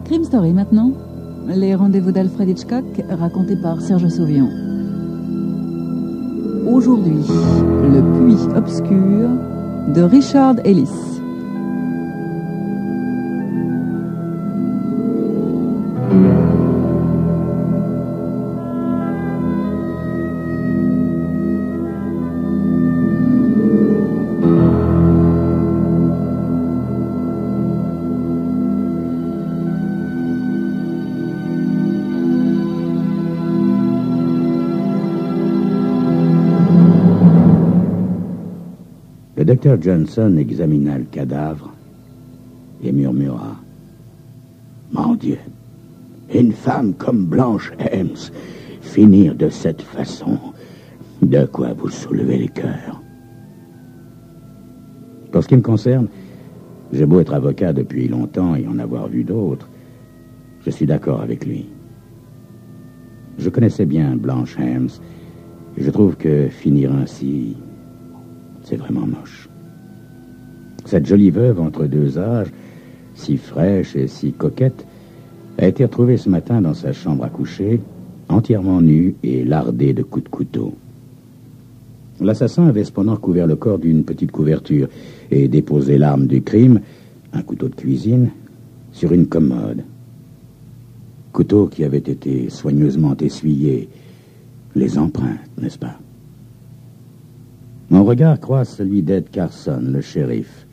Crime Story maintenant. Les rendez-vous d'Alfred Hitchcock racontés par Serge Sauvion. Aujourd'hui, le puits obscur de Richard Ellis. Le docteur Johnson examina le cadavre et murmura: « Mon Dieu, une femme comme Blanche Helms, finir de cette façon, de quoi vous soulevez le cœur. » Pour ce qui me concerne, j'ai beau être avocat depuis longtemps et en avoir vu d'autres, je suis d'accord avec lui. Je connaissais bien Blanche Helms et je trouve que finir ainsi, c'est vraiment moche. Cette jolie veuve entre deux âges, si fraîche et si coquette, a été retrouvée ce matin dans sa chambre à coucher, entièrement nue et lardée de coups de couteau. L'assassin avait cependant couvert le corps d'une petite couverture et déposé l'arme du crime, un couteau de cuisine, sur une commode. Couteau qui avait été soigneusement essuyé. Les empreintes, n'est-ce pas? Mon regard croise celui d'Ed Carson, le shérif.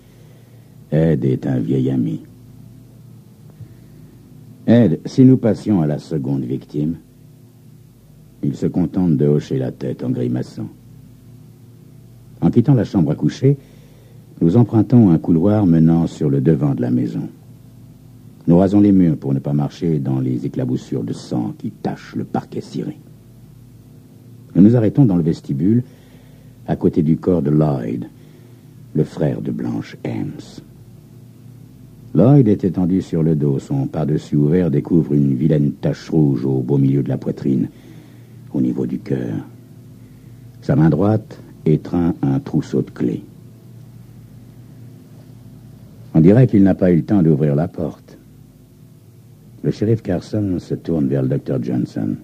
Ed est un vieil ami. Ed, si nous passions à la seconde victime, il se contente de hocher la tête en grimaçant. En quittant la chambre à coucher, nous empruntons un couloir menant sur le devant de la maison. Nous rasons les murs pour ne pas marcher dans les éclaboussures de sang qui tachent le parquet ciré. Nous nous arrêtons dans le vestibule, à côté du corps de Lloyd, le frère de Blanche Helms. Lloyd est étendu sur le dos. Son par-dessus ouvert découvre une vilaine tache rouge au beau milieu de la poitrine, au niveau du cœur. Sa main droite étreint un trousseau de clés. On dirait qu'il n'a pas eu le temps d'ouvrir la porte. Le shérif Carson se tourne vers le docteur Johnson.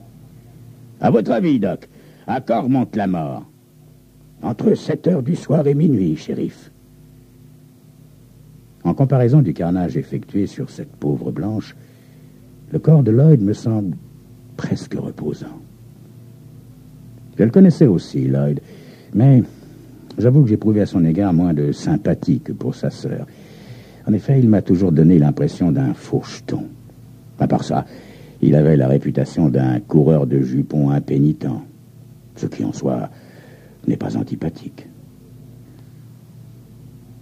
« À votre avis, Doc, à quand remonte la mort ?» « Entre 7 heures du soir et minuit, shérif. » En comparaison du carnage effectué sur cette pauvre Blanche, le corps de Lloyd me semble presque reposant. Je le connaissais aussi, Lloyd, mais j'avoue que j'éprouvais à son égard moins de sympathie que pour sa sœur. En effet, il m'a toujours donné l'impression d'un faucheton. À part ça, il avait la réputation d'un coureur de jupons impénitent, ce qui en soi n'est pas antipathique.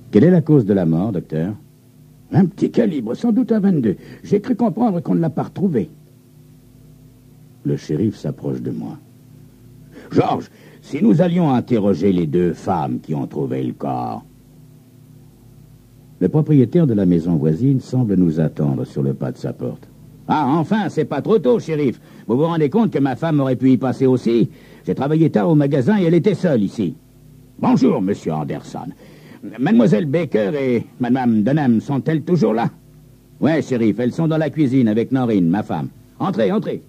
Quelle est la cause de la mort, docteur? Un petit calibre, sans doute un 22. J'ai cru comprendre qu'on ne l'a pas retrouvé. Le shérif s'approche de moi. Georges, si nous allions interroger les deux femmes qui ont trouvé le corps. Le propriétaire de la maison voisine semble nous attendre sur le pas de sa porte. Ah, enfin, c'est pas trop tôt, shérif. Vous vous rendez compte que ma femme aurait pu y passer aussi? J'ai travaillé tard au magasin et elle était seule ici. Bonjour, monsieur Anderson. Mademoiselle Baker et madame Dunham sont-elles toujours là? Ouais, shérif, elles sont dans la cuisine avec Norine, ma femme. Entrez, entrez.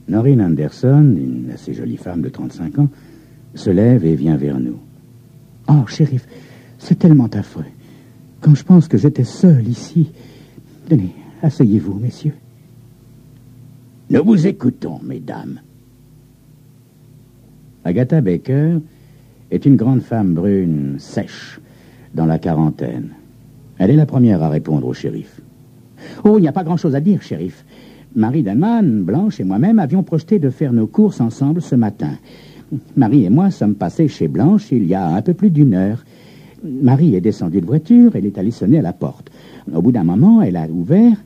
Norine Anderson, une assez jolie femme de 35 ans, se lève et vient vers nous. Oh, shérif, c'est tellement affreux. Quand je pense que j'étais seul ici... Tenez, asseyez-vous, messieurs. Nous vous écoutons, mesdames. Agatha Baker est une grande femme brune, sèche, dans la quarantaine. Elle est la première à répondre au shérif. Oh, il n'y a pas grand-chose à dire, shérif. Marie Denman, Blanche et moi-même avions projeté de faire nos courses ensemble ce matin. Marie et moi sommes passés chez Blanche il y a un peu plus d'une heure. Marie est descendue de voiture, elle est allée sonner à la porte. Au bout d'un moment, elle a ouvert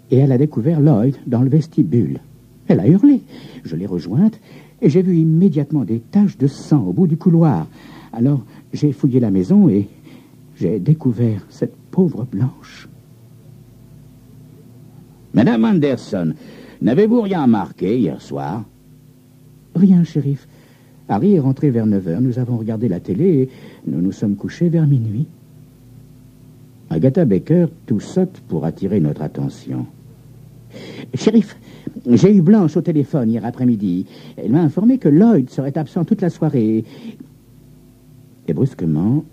et elle a découvert Lloyd dans le vestibule. Elle a hurlé. Je l'ai rejointe et j'ai vu immédiatement des taches de sang au bout du couloir. Alors, j'ai fouillé la maison et j'ai découvert cette pauvre Blanche. Madame Anderson, n'avez-vous rien remarqué hier soir? Rien, shérif. Harry est rentré vers 9 heures. Nous avons regardé la télé et nous nous sommes couchés vers minuit. Agatha Baker tout saute pour attirer notre attention. Shérif, j'ai eu Blanche au téléphone hier après-midi. Elle m'a informé que Lloyd serait absent toute la soirée. Et brusquement,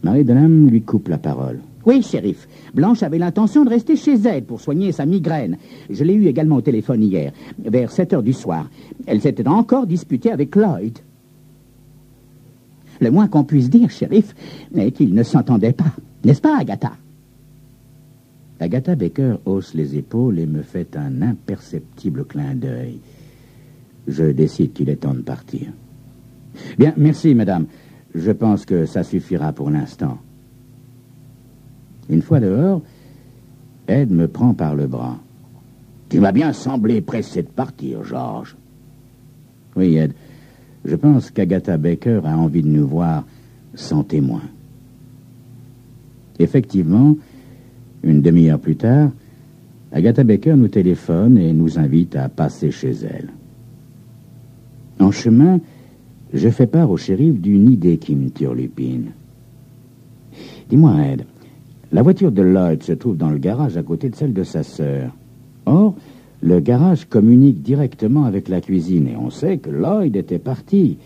Marie Dunham lui coupe la parole. Oui, shérif. Blanche avait l'intention de rester chez elle pour soigner sa migraine. Je l'ai eu également au téléphone hier, vers 7 heures du soir. Elle s'était encore disputée avec Lloyd. Le moins qu'on puisse dire, shérif, est qu'ils ne s'entendaient pas. N'est-ce pas, Agatha? Agatha Baker hausse les épaules et me fait un imperceptible clin d'œil. Je décide qu'il est temps de partir. Bien, merci, madame. Je pense que ça suffira pour l'instant. Une fois dehors, Ed me prend par le bras. Tu m'as bien semblé pressé de partir, George. Oui, Ed. Je pense qu'Agatha Baker a envie de nous voir sans témoin. Effectivement, une demi-heure plus tard, Agatha Baker nous téléphone et nous invite à passer chez elle. En chemin, je fais part au shérif d'une idée qui me turlupine. Dis-moi, Ed, la voiture de Lloyd se trouve dans le garage à côté de celle de sa sœur. Or, le garage communique directement avec la cuisine et on sait que Lloyd était parti.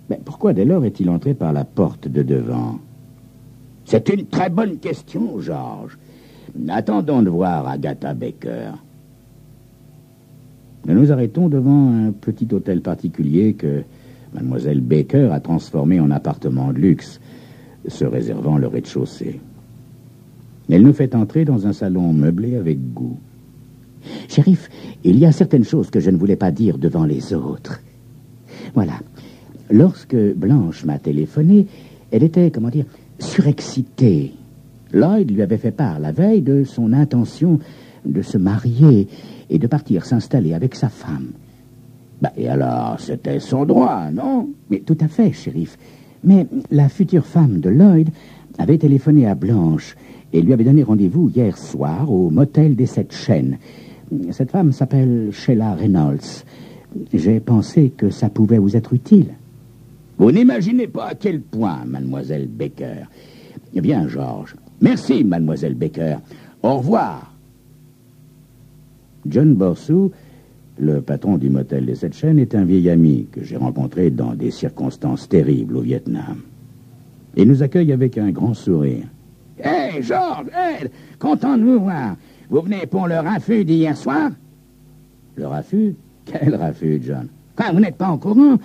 Mais pourquoi dès lors est-il entré par la porte de devant? C'est une très bonne question, George. Attendons de voir Agatha Baker. Nous nous arrêtons devant un petit hôtel particulier que Mademoiselle Baker a transformé en appartement de luxe, se réservant le rez-de-chaussée. Elle nous fait entrer dans un salon meublé avec goût. Shérif, il y a certaines choses que je ne voulais pas dire devant les autres. Voilà. Lorsque Blanche m'a téléphoné, elle était, surexcitée. Lloyd lui avait fait part la veille de son intention de se marier et de partir s'installer avec sa femme. Et alors, c'était son droit, non? Mais tout à fait, shérif. Mais la future femme de Lloyd avait téléphoné à Blanche et lui avait donné rendez-vous hier soir au motel des 7 Chênes. Cette femme s'appelle Sheila Reynolds. J'ai pensé que ça pouvait vous être utile. Vous n'imaginez pas à quel point, Mademoiselle Baker. Eh bien, George, merci, Mademoiselle Baker. Au revoir. John Borsou, le patron du motel des 7 Chênes, est un vieil ami que j'ai rencontré dans des circonstances terribles au Vietnam. Il nous accueille avec un grand sourire. « Hey, George, Ed, content de vous voir. Vous venez pour le raffut d'hier soir? » Le raffut? Quel raffut, John? Quand vous n'êtes pas au courant,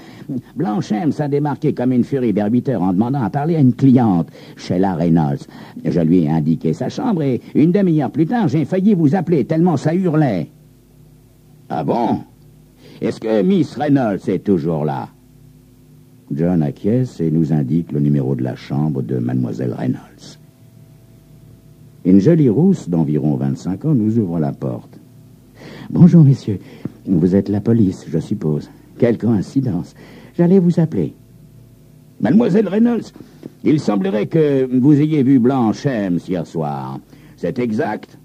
Blanchem s'est démarqué comme une furie vers 8 heures en demandant à parler à une cliente, Sheila Reynolds. Je lui ai indiqué sa chambre et une demi-heure plus tard, j'ai failli vous appeler tellement ça hurlait. Ah bon? Est-ce que Miss Reynolds est toujours là? John acquiesce et nous indique le numéro de la chambre de Mademoiselle Reynolds. Une jolie rousse d'environ 25 ans nous ouvre la porte. « Bonjour, messieurs. Vous êtes la police, je suppose. Quelle coïncidence. J'allais vous appeler. »« Mademoiselle Reynolds, il semblerait que vous ayez vu Blanche Hems hier soir. C'est exact? » »«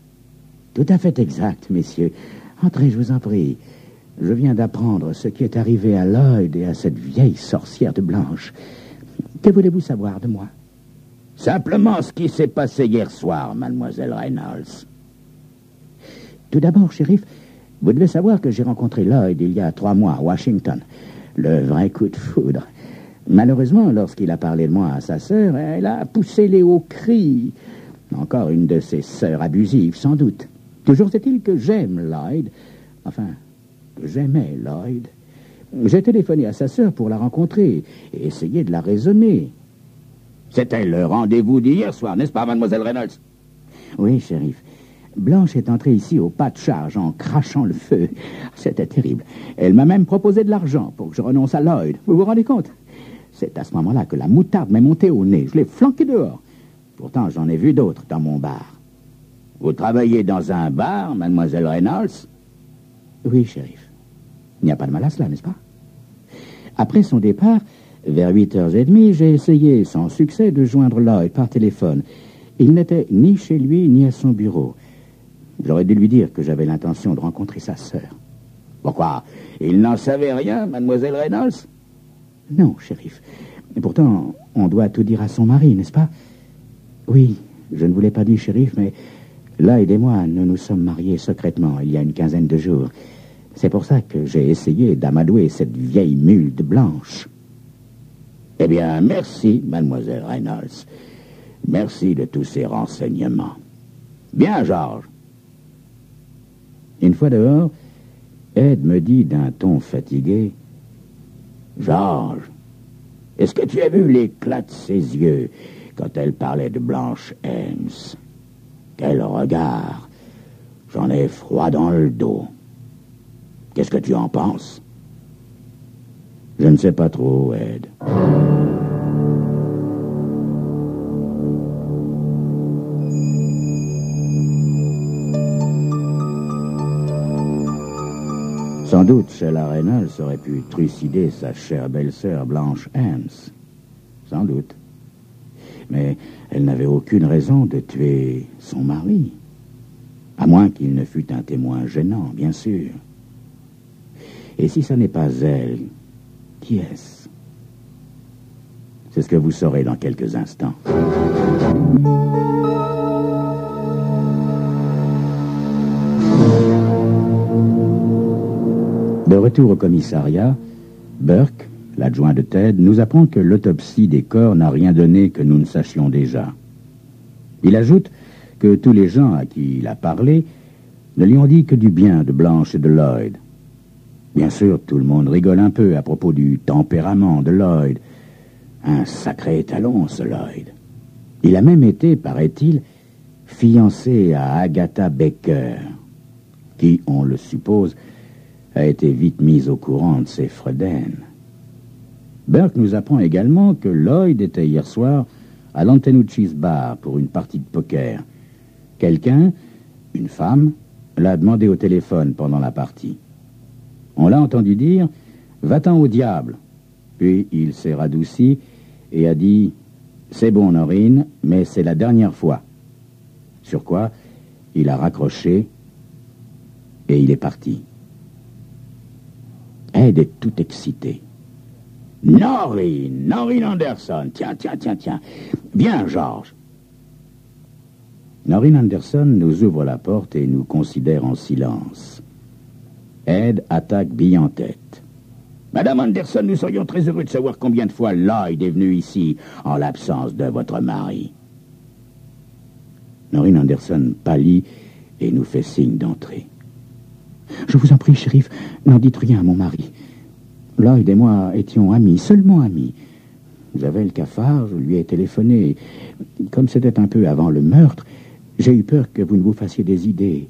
Tout à fait exact, messieurs. Entrez, je vous en prie. Je viens d'apprendre ce qui est arrivé à Lloyd et à cette vieille sorcière de Blanche. Que voulez-vous savoir de moi? » »« Simplement ce qui s'est passé hier soir, Mademoiselle Reynolds. » »« Tout d'abord, shérif, vous devez savoir que j'ai rencontré Lloyd il y a 3 mois à Washington. Le vrai coup de foudre. Malheureusement, lorsqu'il a parlé de moi à sa sœur, elle a poussé les hauts cris. Encore une de ses sœurs abusives, sans doute. Toujours est-il que j'aime Lloyd. Enfin, que j'aimais Lloyd. J'ai téléphoné à sa sœur pour la rencontrer et essayer de la raisonner. C'était le rendez-vous d'hier soir, n'est-ce pas, Mademoiselle Reynolds? Oui, shérif. Blanche est entrée ici au pas de charge en crachant le feu. C'était terrible. Elle m'a même proposé de l'argent pour que je renonce à Lloyd. Vous vous rendez compte? C'est à ce moment-là que la moutarde m'est montée au nez. Je l'ai flanqué dehors. Pourtant, j'en ai vu d'autres dans mon bar. Vous travaillez dans un bar, Mademoiselle Reynolds? Oui, shérif. Il n'y a pas de mal à cela, n'est-ce pas? Après son départ, vers 8h30, j'ai essayé sans succès de joindre Lloyd par téléphone. Il n'était ni chez lui ni à son bureau. J'aurais dû lui dire que j'avais l'intention de rencontrer sa sœur. Pourquoi? Il n'en savait rien, Mademoiselle Reynolds? Non, shérif. Et pourtant, on doit tout dire à son mari, n'est-ce pas? Oui, Je ne vous l'ai pas dit, shérif, mais Lloyd et moi, nous nous sommes mariés secrètement il y a une quinzaine de jours. C'est pour ça que j'ai essayé d'amadouer cette vieille mule de Blanche. Eh bien, merci, mademoiselle Reynolds. Merci de tous ces renseignements. Bien, Georges. Une fois dehors, Ed me dit d'un ton fatigué, « Georges, est-ce que tu as vu l'éclat de ses yeux quand elle parlait de Blanche Helms? Quel regard! J'en ai froid dans le dos. Qu'est-ce que tu en penses? » Je ne sais pas trop, Ed. Sans doute, Sheila Reynolds aurait pu trucider sa chère belle-sœur Blanche Helms. Sans doute. Mais elle n'avait aucune raison de tuer son mari. À moins qu'il ne fût un témoin gênant, bien sûr. Et si ce n'est pas elle, qui est-ce? C'est ce que vous saurez dans quelques instants. De retour au commissariat, Burke, l'adjoint de Ted, nous apprend que l'autopsie des corps n'a rien donné que nous ne sachions déjà. Il ajoute que tous les gens à qui il a parlé ne lui ont dit que du bien de Blanche et de Lloyd. Bien sûr, tout le monde rigole un peu à propos du tempérament de Lloyd. Un sacré étalon, ce Lloyd. Il a même été, paraît-il, fiancé à Agatha Baker, qui, on le suppose, a été vite mise au courant de ses fredaines. Burke nous apprend également que Lloyd était hier soir à l'Antenucci's Bar pour une partie de poker. Quelqu'un, une femme, l'a demandé au téléphone pendant la partie. On l'a entendu dire « Va-t'en au diable ». Puis il s'est radouci et a dit « C'est bon, Noreen, mais c'est la dernière fois ». Sur quoi, il a raccroché et il est parti. Ed est tout excité. « Noreen Anderson, tiens. Viens, Georges. » Noreen Anderson nous ouvre la porte et nous considère en silence. Ed attaque bille en tête. « Madame Anderson, nous serions très heureux de savoir combien de fois Lloyd est venu ici en l'absence de votre mari. » Noreen Anderson pâlit et nous fait signe d'entrer. « Je vous en prie, shérif, n'en dites rien à mon mari. Lloyd et moi étions amis, seulement amis. J'avais le cafard, je lui ai téléphoné. Comme c'était un peu avant le meurtre, j'ai eu peur que vous ne vous fassiez des idées.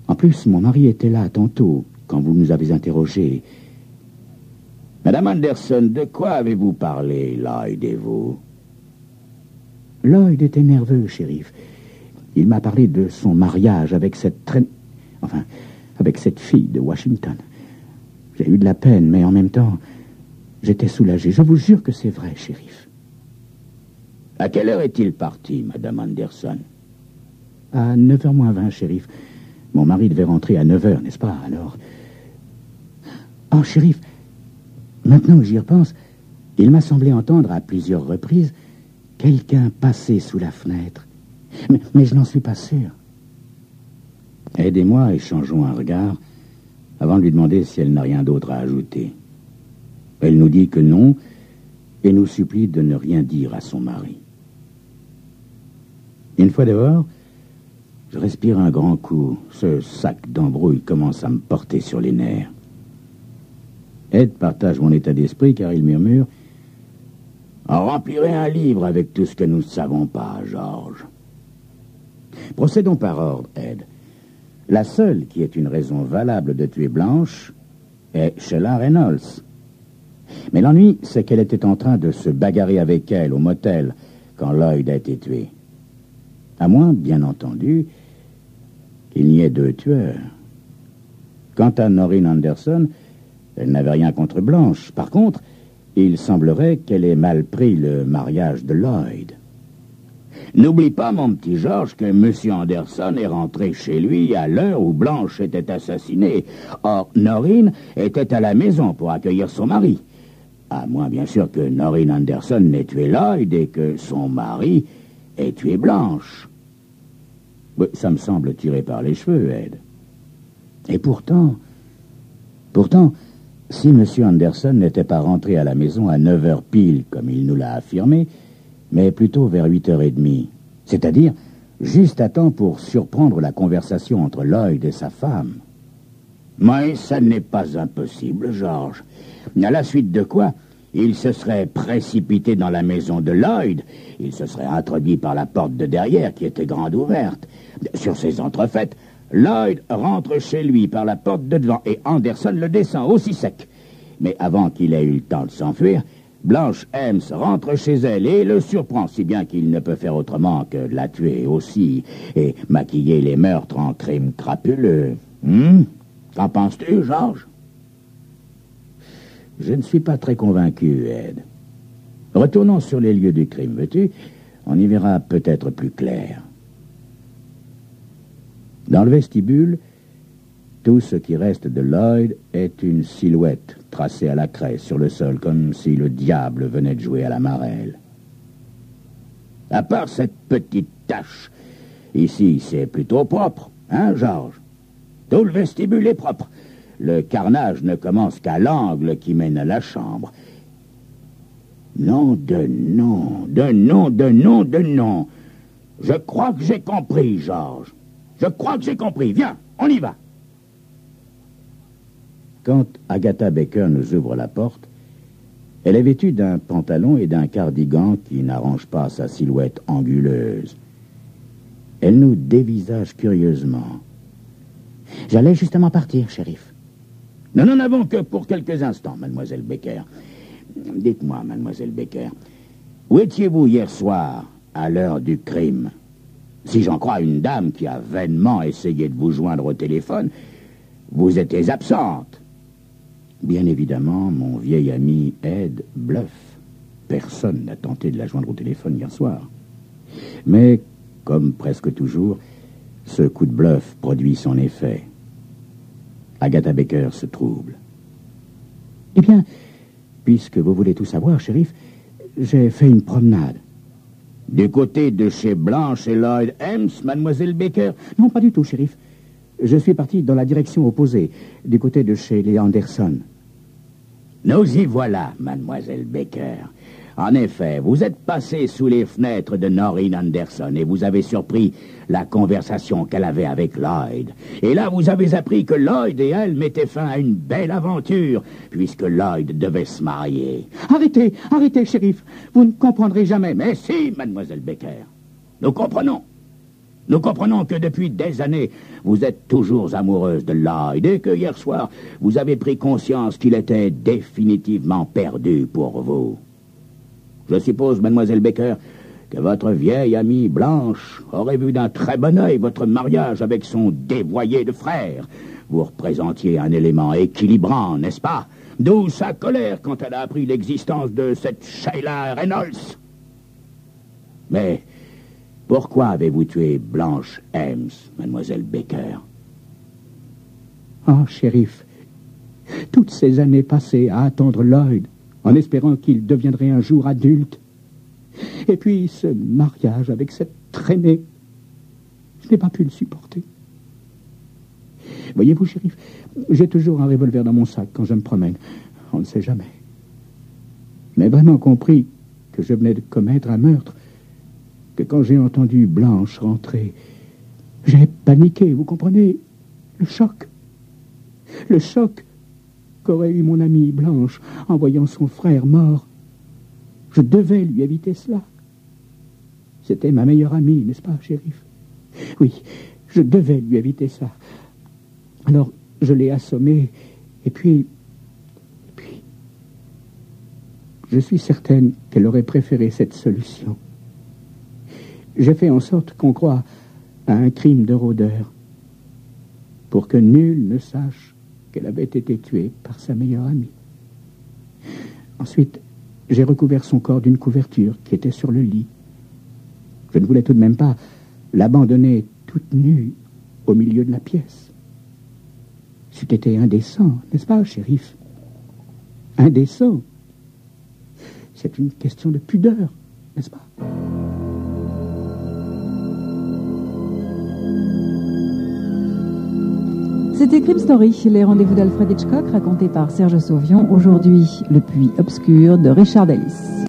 En plus, mon mari était là tantôt, quand vous nous avez interrogés. » « Madame Anderson, de quoi avez-vous parlé, Lloyd et vous? » Lloyd était nerveux, shérif. Il m'a parlé de son mariage avec avec cette fille de Washington. J'ai eu de la peine, mais en même temps, j'étais soulagé. Je vous jure que c'est vrai, shérif. « À quelle heure est-il parti, Madame Anderson? » À 9h moins 20, shérif. Mon mari devait rentrer à 9h, n'est-ce pas, alors? Oh, shérif, maintenant que j'y repense, il m'a semblé entendre à plusieurs reprises quelqu'un passer sous la fenêtre. Mais je n'en suis pas sûr. Ed et moi échangeons un regard avant de lui demander si elle n'a rien d'autre à ajouter. Elle nous dit que non et nous supplie de ne rien dire à son mari. Une fois dehors, je respire un grand coup. Ce sac d'embrouille commence à me porter sur les nerfs. Ed partage mon état d'esprit car il murmure « On remplirait un livre avec tout ce que nous ne savons pas, Georges. » Procédons par ordre, Ed. La seule qui est une raison valable de tuer Blanche est Sheila Reynolds. Mais l'ennui, c'est qu'elle était en train de se bagarrer avec elle au motel quand Lloyd a été tué. À moins, bien entendu, qu'il n'y ait deux tueurs. Quant à Noreen Anderson, elle n'avait rien contre Blanche. Par contre, il semblerait qu'elle ait mal pris le mariage de Lloyd. N'oublie pas, mon petit Georges, que M. Anderson est rentré chez lui à l'heure où Blanche était assassinée. Or, Noreen était à la maison pour accueillir son mari. À moins, bien sûr, que Noreen Anderson n'ait tué Lloyd et que son mari ait tué Blanche. Oui, ça me semble tiré par les cheveux, Ed. Et pourtant, si M. Anderson n'était pas rentré à la maison à 9 heures pile, comme il nous l'a affirmé, mais plutôt vers 8h30, c'est-à-dire juste à temps pour surprendre la conversation entre Lloyd et sa femme. Mais ça n'est pas impossible, George. À la suite de quoi, il se serait précipité dans la maison de Lloyd. Il se serait introduit par la porte de derrière, qui était grande ouverte. Sur ces entrefaites, Lloyd rentre chez lui par la porte de devant et Anderson le descend aussi sec. Mais avant qu'il ait eu le temps de s'enfuir, Blanche Helms rentre chez elle et le surprend, si bien qu'il ne peut faire autrement que de la tuer aussi et maquiller les meurtres en crimes crapuleux. Qu'en penses-tu, Georges? Je ne suis pas très convaincu, Ed. Retournons sur les lieux du crime, veux-tu? On y verra peut-être plus clair. Dans le vestibule, tout ce qui reste de Lloyd est une silhouette tracée à la craie sur le sol, comme si le diable venait de jouer à la marelle. À part cette petite tache, ici c'est plutôt propre, hein, Georges? Tout le vestibule est propre. Le carnage ne commence qu'à l'angle qui mène à la chambre. Nom de nom, de nom, de nom, de nom. Je crois que j'ai compris, Georges. Je crois que j'ai compris. Viens, on y va. Quand Agatha Baker nous ouvre la porte, elle est vêtue d'un pantalon et d'un cardigan qui n'arrangent pas sa silhouette anguleuse. Elle nous dévisage curieusement. J'allais justement partir, shérif. Nous n'en avons que pour quelques instants, mademoiselle Baker. Dites-moi, mademoiselle Baker, où étiez-vous hier soir, à l'heure du crime? Si j'en crois une dame qui a vainement essayé de vous joindre au téléphone, vous étiez absente. Bien évidemment, mon vieil ami Ed bluffe. Personne n'a tenté de la joindre au téléphone hier soir. Mais, comme presque toujours, ce coup de bluff produit son effet. Agatha Baker se trouble. Eh bien, puisque vous voulez tout savoir, shérif, j'ai fait une promenade. Du côté de chez Blanche et Lloyd Helms, mademoiselle Baker? Non, pas du tout, shérif. Je suis parti dans la direction opposée, du côté de chez les Anderson. Nous y voilà, mademoiselle Baker. En effet, vous êtes passé sous les fenêtres de Noreen Anderson et vous avez surpris la conversation qu'elle avait avec Lloyd. Et là, vous avez appris que Lloyd et elle mettaient fin à une belle aventure, puisque Lloyd devait se marier. Arrêtez, arrêtez, shérif. Vous ne comprendrez jamais. Mais si, mademoiselle Baker. Nous comprenons. Nous comprenons que depuis des années, vous êtes toujours amoureuse de Lloyd et que hier soir, vous avez pris conscience qu'il était définitivement perdu pour vous. Je suppose, mademoiselle Baker, que votre vieille amie Blanche aurait vu d'un très bon œil votre mariage avec son dévoyé de frère. Vous représentiez un élément équilibrant, n'est-ce pas? D'où sa colère quand elle a appris l'existence de cette Sheila Reynolds. Mais pourquoi avez-vous tué Blanche Helms, mademoiselle Baker? Oh, shérif, toutes ces années passées à attendre Lloyd, en espérant qu'il deviendrait un jour adulte. Et puis ce mariage avec cette traînée, je n'ai pas pu le supporter. Voyez-vous, shérif, j'ai toujours un revolver dans mon sac quand je me promène. On ne sait jamais. Mais vraiment compris que je venais de commettre un meurtre, que quand j'ai entendu Blanche rentrer, j'ai paniqué, vous comprenez? Le choc qu'aurait eu mon amie Blanche en voyant son frère mort. Je devais lui éviter cela. C'était ma meilleure amie, n'est-ce pas, shérif? Oui, je devais lui éviter ça. Alors, je l'ai assommée, et puis... Je suis certaine qu'elle aurait préféré cette solution. J'ai fait en sorte qu'on croie à un crime de rôdeur, pour que nul ne sache qu'elle avait été tuée par sa meilleure amie. Ensuite, j'ai recouvert son corps d'une couverture qui était sur le lit. Je ne voulais tout de même pas l'abandonner toute nue au milieu de la pièce. C'eût été indécent, n'est-ce pas, shérif? Indécent. C'est une question de pudeur, n'est-ce pas? C'était Crime Story, les rendez-vous d'Alfred Hitchcock racontés par Serge Sauvion. Aujourd'hui, Le Puits obscur de Richard Ellis.